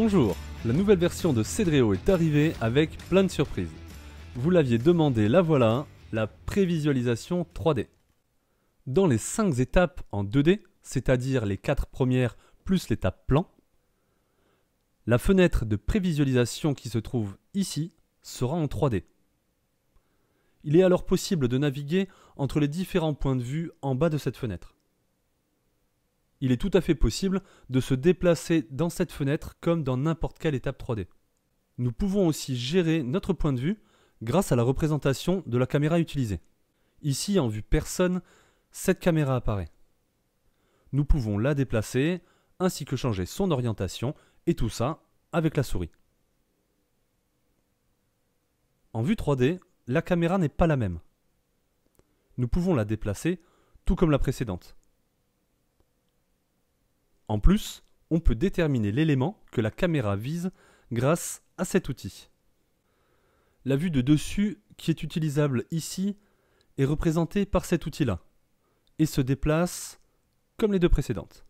Bonjour, la nouvelle version de Cedreo est arrivée avec plein de surprises. Vous l'aviez demandé, la voilà, la prévisualisation 3D. Dans les 5 étapes en 2D, c'est-à-dire les 4 premières plus l'étape plan, la fenêtre de prévisualisation qui se trouve ici sera en 3D. Il est alors possible de naviguer entre les différents points de vue en bas de cette fenêtre. Il est tout à fait possible de se déplacer dans cette fenêtre comme dans n'importe quelle étape 3D. Nous pouvons aussi gérer notre point de vue grâce à la représentation de la caméra utilisée. Ici, en vue personne, cette caméra apparaît. Nous pouvons la déplacer ainsi que changer son orientation et tout ça avec la souris. En vue 3D, la caméra n'est pas la même. Nous pouvons la déplacer tout comme la précédente. En plus, on peut déterminer l'élément que la caméra vise grâce à cet outil. La vue de dessus, qui est utilisable ici, est représentée par cet outil-là et se déplace comme les deux précédentes.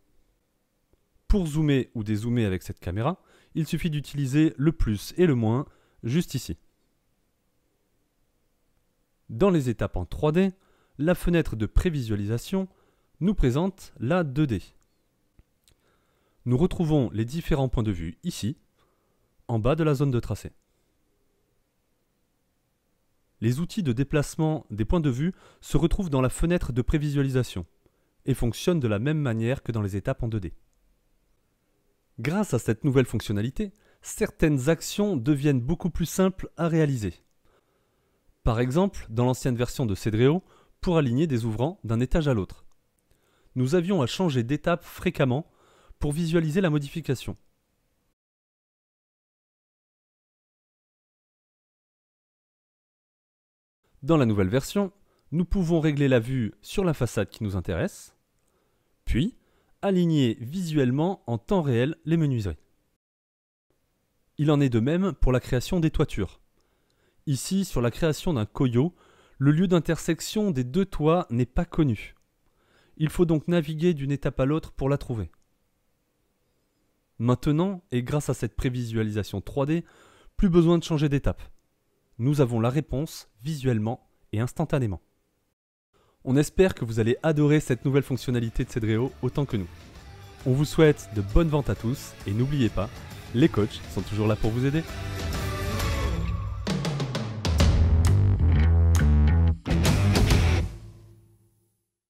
Pour zoomer ou dézoomer avec cette caméra, il suffit d'utiliser le plus et le moins juste ici. Dans les étapes en 3D, la fenêtre de prévisualisation nous présente la 2D. Nous retrouvons les différents points de vue ici, en bas de la zone de tracé. Les outils de déplacement des points de vue se retrouvent dans la fenêtre de prévisualisation et fonctionnent de la même manière que dans les étapes en 2D. Grâce à cette nouvelle fonctionnalité, certaines actions deviennent beaucoup plus simples à réaliser. Par exemple, dans l'ancienne version de Cedreo, pour aligner des ouvrants d'un étage à l'autre. Nous avions à changer d'étape fréquemment pour visualiser la modification. Dans la nouvelle version, nous pouvons régler la vue sur la façade qui nous intéresse, puis aligner visuellement en temps réel les menuiseries. Il en est de même pour la création des toitures. Ici, sur la création d'un koyo, le lieu d'intersection des deux toits n'est pas connu. Il faut donc naviguer d'une étape à l'autre pour la trouver. Maintenant, et grâce à cette prévisualisation 3D, plus besoin de changer d'étape. Nous avons la réponse visuellement et instantanément. On espère que vous allez adorer cette nouvelle fonctionnalité de Cedreo autant que nous. On vous souhaite de bonnes ventes à tous et n'oubliez pas, les coachs sont toujours là pour vous aider.